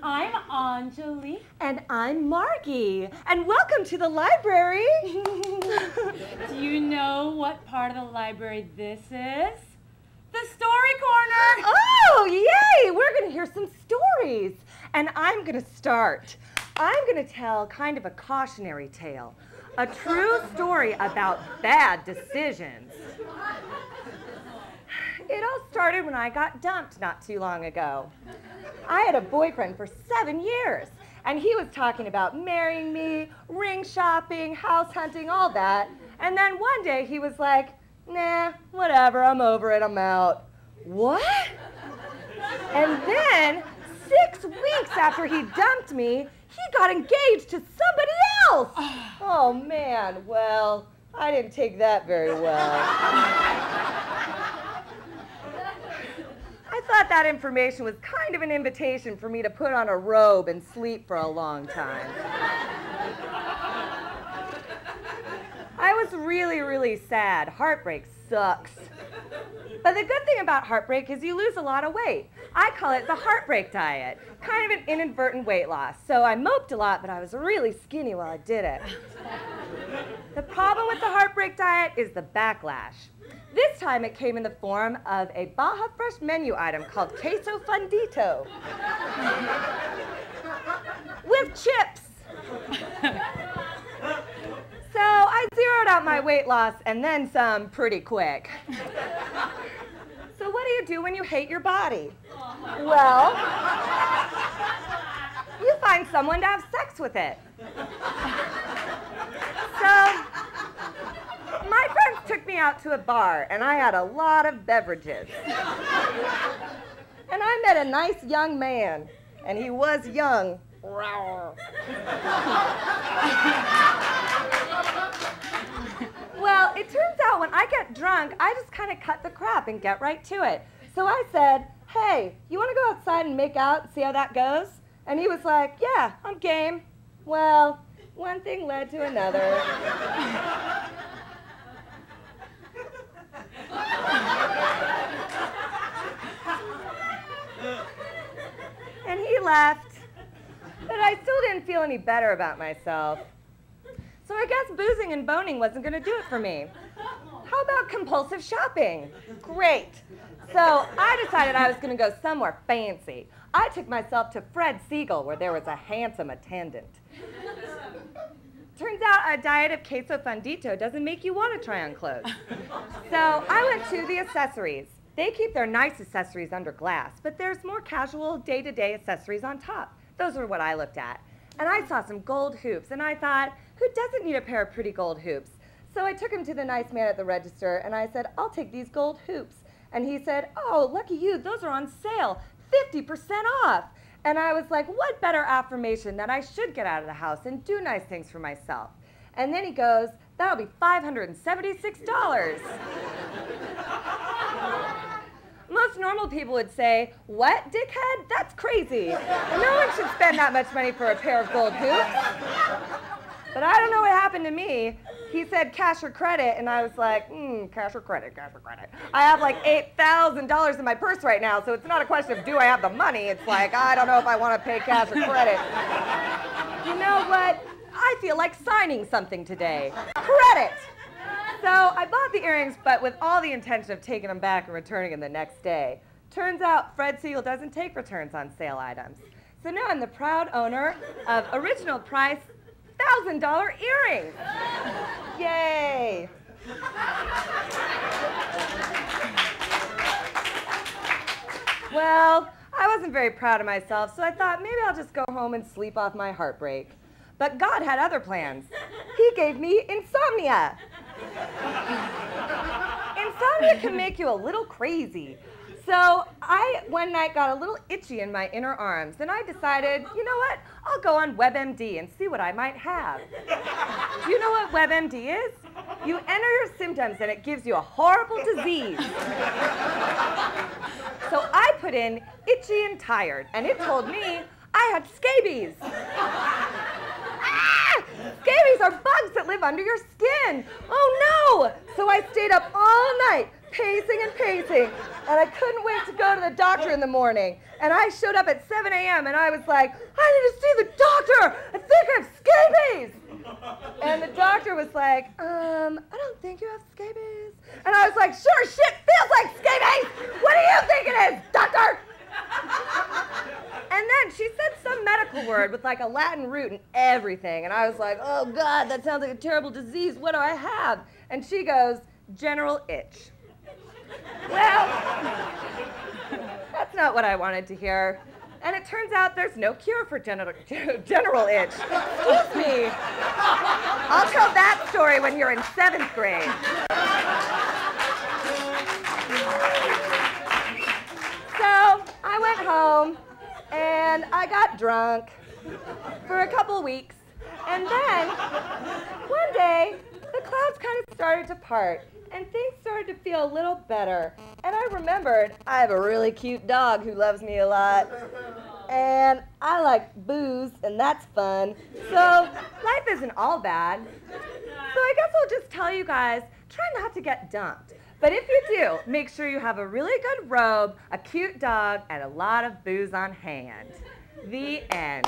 I'm Angeli. And I'm Margee. And welcome to the library. Do you know what part of the library this is? The Story Corner. Oh, yay! We're going to hear some stories. And I'm going to start. I'm going to tell kind of a cautionary tale. A true story about bad decisions. It all started when I got dumped not too long ago. I had a boyfriend for 7 years, and he was talking about marrying me, ring shopping, house hunting, all that. And then one day he was like, nah, whatever, I'm over it, I'm out. What? And then 6 weeks after he dumped me, he got engaged to somebody else. Oh man, well, I didn't take that very well. I thought that information was kind of an invitation for me to put on a robe and sleep for a long time. I was really, really sad. Heartbreak sucks. But the good thing about heartbreak is you lose a lot of weight. I call it the heartbreak diet, kind of an inadvertent weight loss. So I moped a lot, but I was really skinny while I did it. The problem with the heartbreak diet is the backlash. This time it came in the form of a Baja Fresh menu item called Queso Fundito with chips. So I zeroed out my weight loss and then some pretty quick. So what do you do when you hate your body? Well, you find someone to have sex with it. So my friends took me out to a bar, and I had a lot of beverages. And I met a nice young man, and he was young. Well, it turns out when I get drunk, I just kind of cut the crap and get right to it. So I said, hey, you want to go outside and make out and see how that goes? And he was like, yeah, I'm game. Well, one thing led to another. And he left, but I still didn't feel any better about myself. So I guess boozing and boning wasn't going to do it for me. How about compulsive shopping? Great. So I decided I was going to go somewhere fancy. I took myself to Fred Siegel, where there was a handsome attendant. Turns out a diet of queso fundito doesn't make you want to try on clothes. So I went to the accessories. They keep their nice accessories under glass, but there's more casual day-to-day accessories on top. Those are what I looked at. And I saw some gold hoops, and I thought, who doesn't need a pair of pretty gold hoops? So I took him to the nice man at the register, and I said, I'll take these gold hoops. And he said, oh, lucky you, those are on sale, 50% off. And I was like, what better affirmation that I should get out of the house and do nice things for myself? And then he goes, that'll be $576. Most normal people would say, what, dickhead? That's crazy. No one should spend that much money for a pair of gold hoops. But I don't know what happened to me. He said cash or credit, and I was like, cash or credit, cash or credit. I have like $8,000 in my purse right now, so it's not a question of do I have the money. It's like, I don't know if I want to pay cash or credit. You know what? I feel like signing something today. Credit! So I bought the earrings, but with all the intention of taking them back and returning them the next day. Turns out Fred Siegel doesn't take returns on sale items. So now I'm the proud owner of original price $1,000 earrings. Yay! Well, I wasn't very proud of myself, so I thought maybe I'll just go home and sleep off my heartbreak. But God had other plans. He gave me insomnia. Insomnia can make you a little crazy. So I, one night, got a little itchy in my inner arms, and I decided, you know what? I'll go on WebMD and see what I might have. Do you know what WebMD is? You enter your symptoms, and it gives you a horrible disease. So I put in itchy and tired, and it told me I had scabies. Scabies are bugs that live under your skin. Oh no! So I stayed up all night pacing and pacing, and I couldn't wait to go to the doctor in the morning. And I showed up at 7 a.m. and I was like, I need to see the doctor. I think I have scabies. And the doctor was like, I don't think you have scabies. And I was like, sure shit feels like scabies. What do you think it is, doctor? And then she said some medical word with like a Latin root and everything. And I was like, oh God, that sounds like a terrible disease. What do I have? And she goes, general itch. Well, that's not what I wanted to hear. And it turns out there's no cure for general itch. Excuse me. I'll tell that story when you're in 7th grade. So I went home and I got drunk for a couple weeks. And then one day, the clouds kind of started to part and things started to feel a little better. And I remembered I have a really cute dog who loves me a lot. And I like booze, and that's fun. So life isn't all bad. So I guess I'll just tell you guys, try not to get dumped. But if you do, make sure you have a really good robe, a cute dog, and a lot of booze on hand. The end.